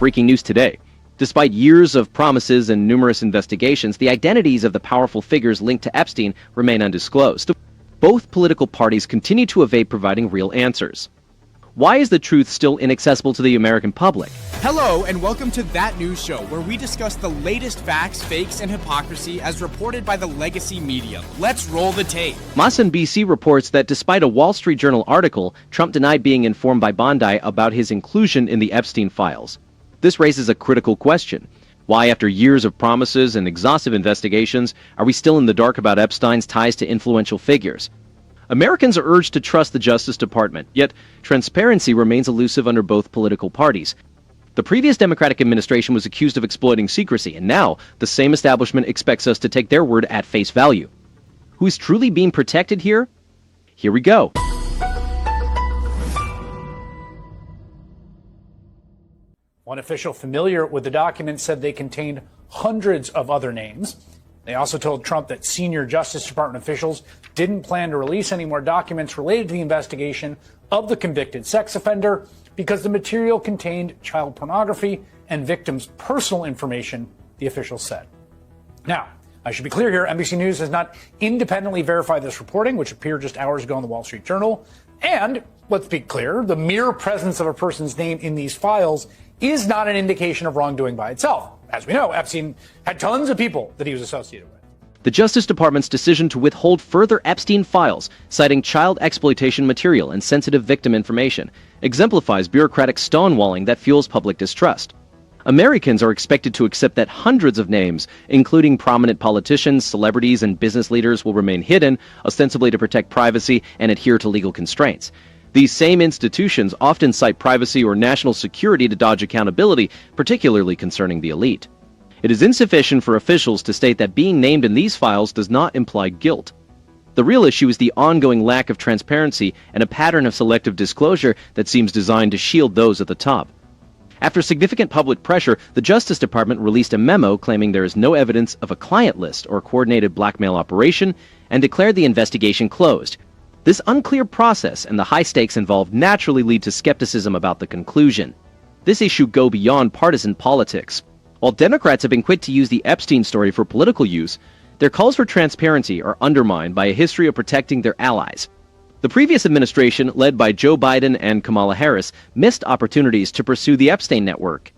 Breaking news today. Despite years of promises and numerous investigations, the identities of the powerful figures linked to Epstein remain undisclosed. Both political parties continue to evade providing real answers. Why is the truth still inaccessible to the American public? Hello, and welcome to That News Show, where we discuss the latest facts, fakes, and hypocrisy as reported by the legacy media. Let's roll the tape. MSNBC reports that despite a Wall Street Journal article, Trump denied being informed by Bondi about his inclusion in the Epstein files. This raises a critical question. Why, after years of promises and exhaustive investigations, are we still in the dark about Epstein's ties to influential figures? Americans are urged to trust the Justice Department, yet transparency remains elusive under both political parties. The previous Democratic administration was accused of exploiting secrecy, and now the same establishment expects us to take their word at face value. Who is truly being protected here? Here we go. One official familiar with the documents said they contained hundreds of other names. They also told Trump that senior Justice Department officials didn't plan to release any more documents related to the investigation of the convicted sex offender because the material contained child pornography and victims' personal information, the officials said. Now, I should be clear here, NBC News has not independently verified this reporting, which appeared just hours ago in the Wall Street Journal. And, let's be clear, the mere presence of a person's name in these files is not an indication of wrongdoing by itself. As we know, Epstein had tons of people that he was associated with. The Justice Department's decision to withhold further Epstein files, citing child exploitation material and sensitive victim information, exemplifies bureaucratic stonewalling that fuels public distrust. Americans are expected to accept that hundreds of names, including prominent politicians, celebrities, and business leaders, will remain hidden, ostensibly to protect privacy and adhere to legal constraints. These same institutions often cite privacy or national security to dodge accountability, particularly concerning the elite. It is insufficient for officials to state that being named in these files does not imply guilt. The real issue is the ongoing lack of transparency and a pattern of selective disclosure that seems designed to shield those at the top. After significant public pressure, the Justice Department released a memo claiming there is no evidence of a client list or coordinated blackmail operation and declared the investigation closed. This unclear process and the high stakes involved naturally lead to skepticism about the conclusion. This issue goes beyond partisan politics. While Democrats have been quick to use the Epstein story for political use, their calls for transparency are undermined by a history of protecting their allies. The previous administration, led by Joe Biden and Kamala Harris, missed opportunities to pursue the Epstein network.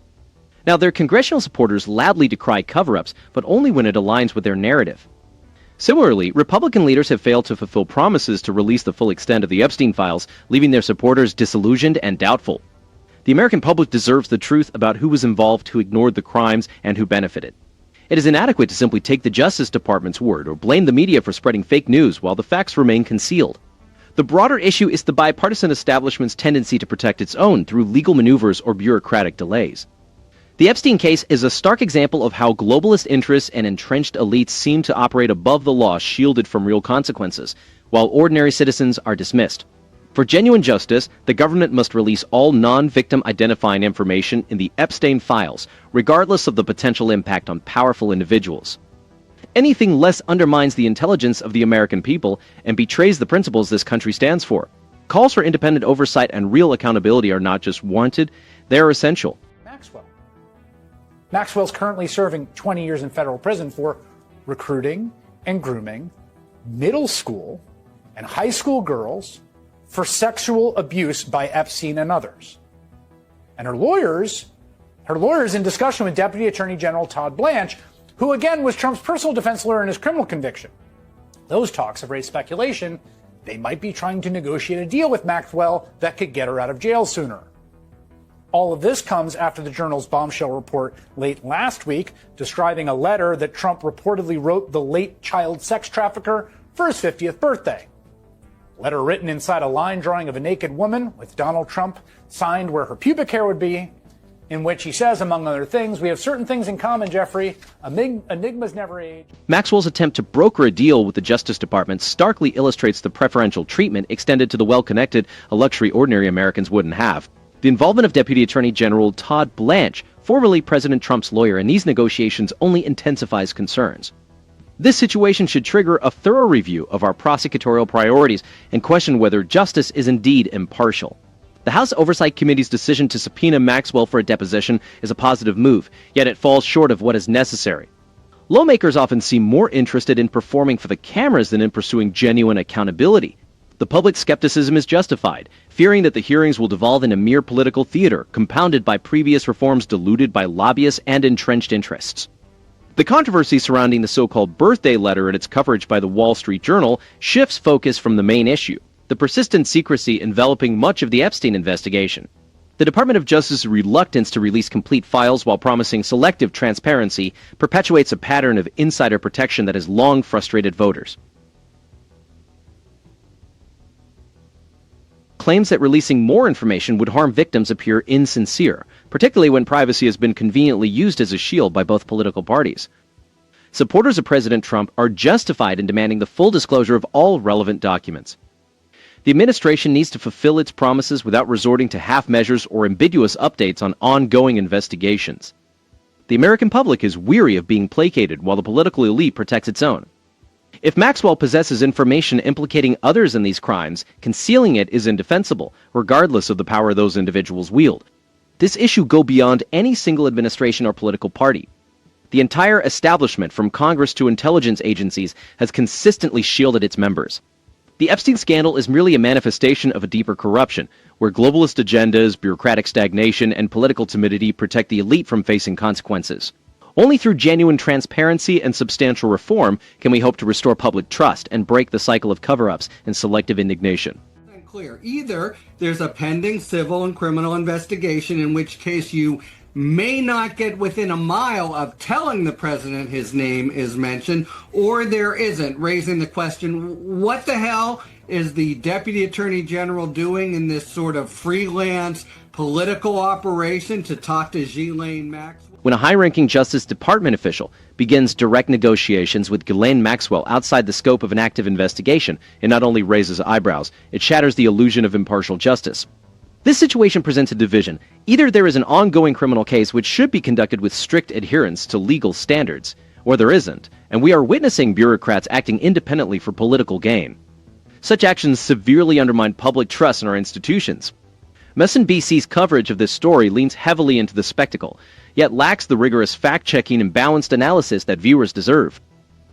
Now, their congressional supporters loudly decry cover-ups, but only when it aligns with their narrative. Similarly, Republican leaders have failed to fulfill promises to release the full extent of the Epstein files, leaving their supporters disillusioned and doubtful. The American public deserves the truth about who was involved, who ignored the crimes, and who benefited. It is inadequate to simply take the Justice Department's word or blame the media for spreading fake news while the facts remain concealed. The broader issue is the bipartisan establishment's tendency to protect its own through legal maneuvers or bureaucratic delays. The Epstein case is a stark example of how globalist interests and entrenched elites seem to operate above the law, shielded from real consequences, while ordinary citizens are dismissed. For genuine justice, the government must release all non-victim identifying information in the Epstein files, regardless of the potential impact on powerful individuals. Anything less undermines the intelligence of the American people and betrays the principles this country stands for. Calls for independent oversight and real accountability are not just warranted, they are essential. Maxwell's currently serving 20 years in federal prison for recruiting and grooming middle school and high school girls for sexual abuse by Epstein and others. And her lawyers in discussion with Deputy Attorney General Todd Blanche, who again was Trump's personal defense lawyer in his criminal conviction. Those talks have raised speculation they might be trying to negotiate a deal with Maxwell that could get her out of jail sooner. All of this comes after the Journal's bombshell report late last week describing a letter that Trump reportedly wrote the late child sex trafficker for his 50th birthday. A letter written inside a line drawing of a naked woman with Donald Trump signed where her pubic hair would be, in which he says, among other things, "We have certain things in common, Jeffrey. Enigmas never age." Maxwell's attempt to broker a deal with the Justice Department starkly illustrates the preferential treatment extended to the well-connected, a luxury ordinary Americans wouldn't have. The involvement of Deputy Attorney General Todd Blanche, formerly President Trump's lawyer, in these negotiations only intensifies concerns. This situation should trigger a thorough review of our prosecutorial priorities and question whether justice is indeed impartial. The House Oversight Committee's decision to subpoena Maxwell for a deposition is a positive move, yet it falls short of what is necessary. Lawmakers often seem more interested in performing for the cameras than in pursuing genuine accountability. The public skepticism is justified, fearing that the hearings will devolve into mere political theater, compounded by previous reforms diluted by lobbyists and entrenched interests. The controversy surrounding the so-called birthday letter and its coverage by the Wall Street Journal shifts focus from the main issue, the persistent secrecy enveloping much of the Epstein investigation. The Department of Justice's reluctance to release complete files while promising selective transparency perpetuates a pattern of insider protection that has long frustrated voters. Claims that releasing more information would harm victims appear insincere, particularly when privacy has been conveniently used as a shield by both political parties. Supporters of President Trump are justified in demanding the full disclosure of all relevant documents. The administration needs to fulfill its promises without resorting to half measures or ambiguous updates on ongoing investigations. The American public is weary of being placated while the political elite protects its own. If Maxwell possesses information implicating others in these crimes, concealing it is indefensible, regardless of the power those individuals wield. This issue goes beyond any single administration or political party. The entire establishment, from Congress to intelligence agencies, has consistently shielded its members. The Epstein scandal is merely a manifestation of a deeper corruption, where globalist agendas, bureaucratic stagnation, and political timidity protect the elite from facing consequences. Only through genuine transparency and substantial reform can we hope to restore public trust and break the cycle of cover-ups and selective indignation. Clear. Either there's a pending civil and criminal investigation, in which case you may not get within a mile of telling the president his name is mentioned, or there isn't, raising the question, what the hell is the Deputy Attorney General doing in this sort of freelance political operation to talk to Jelaine Maxwell? When a high-ranking Justice Department official begins direct negotiations with Jelaine Maxwell outside the scope of an active investigation, it not only raises eyebrows, it shatters the illusion of impartial justice. This situation presents a division. Either there is an ongoing criminal case which should be conducted with strict adherence to legal standards, or there isn't, and we are witnessing bureaucrats acting independently for political gain. Such actions severely undermine public trust in our institutions. MSNBC's coverage of this story leans heavily into the spectacle, yet lacks the rigorous fact-checking and balanced analysis that viewers deserve.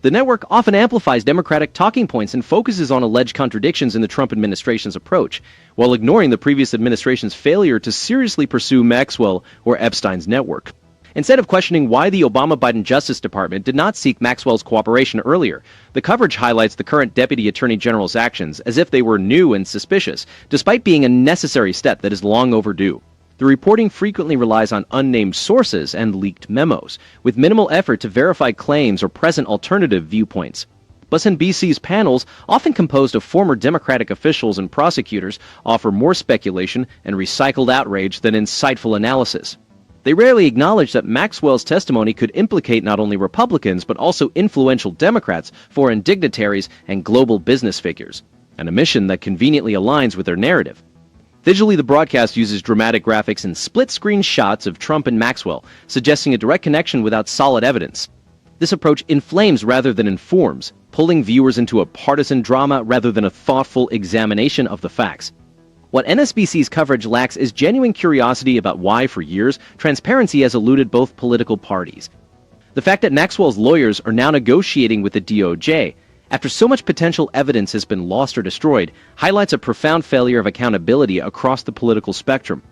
The network often amplifies Democratic talking points and focuses on alleged contradictions in the Trump administration's approach, while ignoring the previous administration's failure to seriously pursue Maxwell or Epstein's network. Instead of questioning why the Obama-Biden Justice Department did not seek Maxwell's cooperation earlier, the coverage highlights the current Deputy Attorney General's actions as if they were new and suspicious, despite being a necessary step that is long overdue. The reporting frequently relies on unnamed sources and leaked memos, with minimal effort to verify claims or present alternative viewpoints. MSNBC's panels, often composed of former Democratic officials and prosecutors, offer more speculation and recycled outrage than insightful analysis. They rarely acknowledge that Maxwell's testimony could implicate not only Republicans but also influential Democrats, foreign dignitaries, and global business figures, an omission that conveniently aligns with their narrative. Visually, the broadcast uses dramatic graphics and split-screen shots of Trump and Maxwell, suggesting a direct connection without solid evidence. This approach inflames rather than informs, pulling viewers into a partisan drama rather than a thoughtful examination of the facts. What MSNBC's coverage lacks is genuine curiosity about why, for years, transparency has eluded both political parties. The fact that Maxwell's lawyers are now negotiating with the DOJ, after so much potential evidence has been lost or destroyed, highlights a profound failure of accountability across the political spectrum.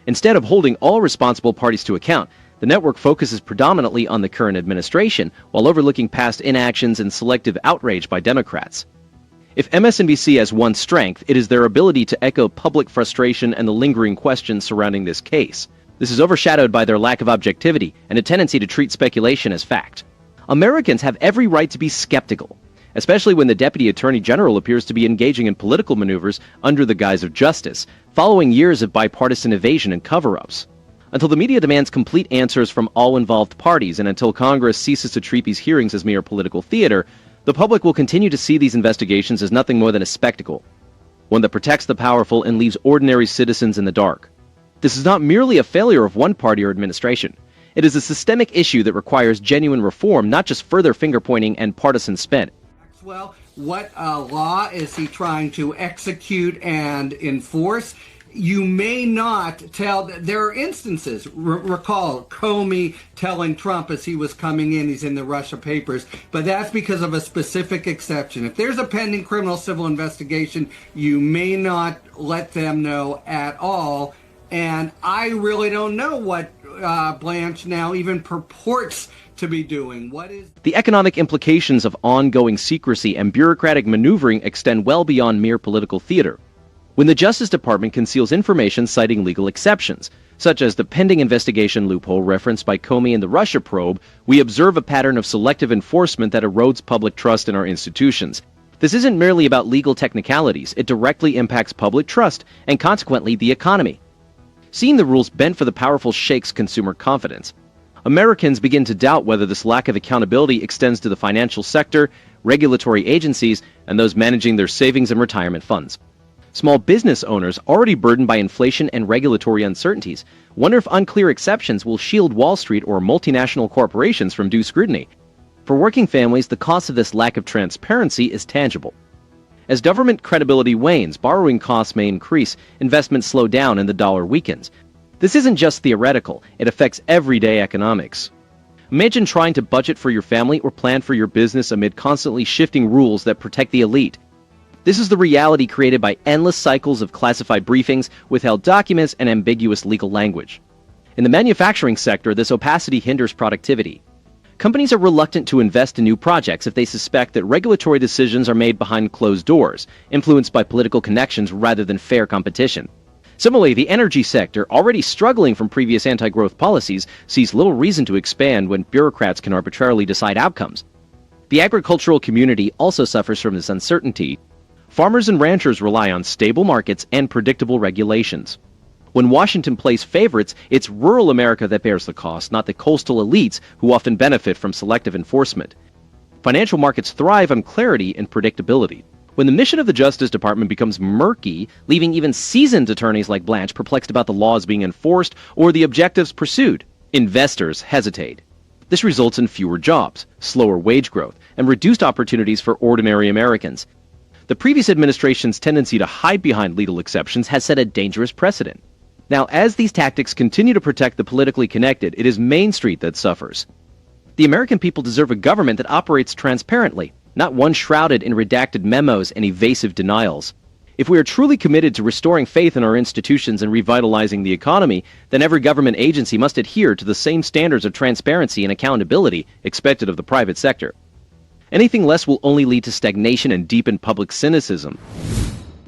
Instead of holding all responsible parties to account, the network focuses predominantly on the current administration, while overlooking past inactions and selective outrage by Democrats. If MSNBC has one strength, it is their ability to echo public frustration and the lingering questions surrounding this case. This is overshadowed by their lack of objectivity and a tendency to treat speculation as fact. Americans have every right to be skeptical, especially when the Deputy Attorney General appears to be engaging in political maneuvers under the guise of justice, following years of bipartisan evasion and cover-ups. Until the media demands complete answers from all involved parties, and until Congress ceases to treat these hearings as mere political theater, the public will continue to see these investigations as nothing more than a spectacle, one that protects the powerful and leaves ordinary citizens in the dark. This is not merely a failure of one party or administration. It is a systemic issue that requires genuine reform, not just further finger-pointing and partisan spin. Well, what law is he trying to execute and enforce? you may not tell. There are instances. Recall Comey telling Trump as he was coming in, he's in the Russia papers, but that's because of a specific exception. If there's a pending criminal civil investigation, you may not let them know at all. And I really don't know what Blanche now even purports to be doing. What is the economic implications of ongoing secrecy and bureaucratic maneuvering extend well beyond mere political theater. When the Justice Department conceals information citing legal exceptions, such as the pending investigation loophole referenced by Comey in the Russia probe, we observe a pattern of selective enforcement that erodes public trust in our institutions. This isn't merely about legal technicalities, it directly impacts public trust and consequently the economy. Seeing the rules bent for the powerful shakes consumer confidence. Americans begin to doubt whether this lack of accountability extends to the financial sector, regulatory agencies, and those managing their savings and retirement funds. Small business owners, already burdened by inflation and regulatory uncertainties, wonder if unclear exceptions will shield Wall Street or multinational corporations from due scrutiny. For working families, the cost of this lack of transparency is tangible. As government credibility wanes, borrowing costs may increase, investments slow down, and the dollar weakens. This isn't just theoretical, it affects everyday economics. Imagine trying to budget for your family or plan for your business amid constantly shifting rules that protect the elite. This is the reality created by endless cycles of classified briefings, withheld documents, and ambiguous legal language. In the manufacturing sector, this opacity hinders productivity. Companies are reluctant to invest in new projects if they suspect that regulatory decisions are made behind closed doors, influenced by political connections rather than fair competition. Similarly, the energy sector, already struggling from previous anti-growth policies, sees little reason to expand when bureaucrats can arbitrarily decide outcomes. The agricultural community also suffers from this uncertainty. Farmers and ranchers rely on stable markets and predictable regulations. When Washington plays favorites, it's rural America that bears the cost, not the coastal elites who often benefit from selective enforcement. Financial markets thrive on clarity and predictability. When the mission of the Justice Department becomes murky, leaving even seasoned attorneys like Blanche perplexed about the laws being enforced or the objectives pursued, investors hesitate. This results in fewer jobs, slower wage growth, and reduced opportunities for ordinary Americans. The previous administration's tendency to hide behind legal exceptions has set a dangerous precedent. Now, as these tactics continue to protect the politically connected, it is Main Street that suffers. The American people deserve a government that operates transparently, not one shrouded in redacted memos and evasive denials. If we are truly committed to restoring faith in our institutions and revitalizing the economy, then every government agency must adhere to the same standards of transparency and accountability expected of the private sector. Anything less will only lead to stagnation and deepen public cynicism.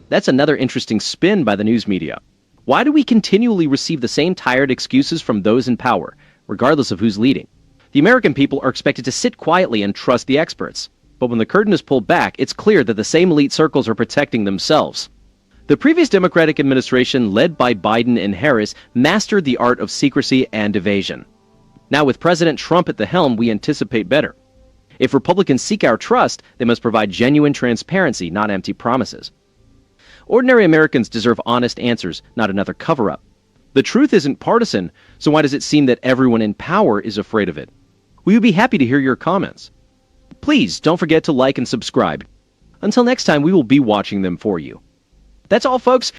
That's another interesting spin by the news media. Why do we continually receive the same tired excuses from those in power, regardless of who's leading? The American people are expected to sit quietly and trust the experts. But when the curtain is pulled back, it's clear that the same elite circles are protecting themselves. The previous Democratic administration, led by Biden and Harris, mastered the art of secrecy and evasion. Now with President Trump at the helm, we anticipate better. If Republicans seek our trust, they must provide genuine transparency, not empty promises. Ordinary Americans deserve honest answers, not another cover-up. The truth isn't partisan, so why does it seem that everyone in power is afraid of it? We would be happy to hear your comments. Please don't forget to like and subscribe. Until next time, we will be watching them for you. That's all, folks.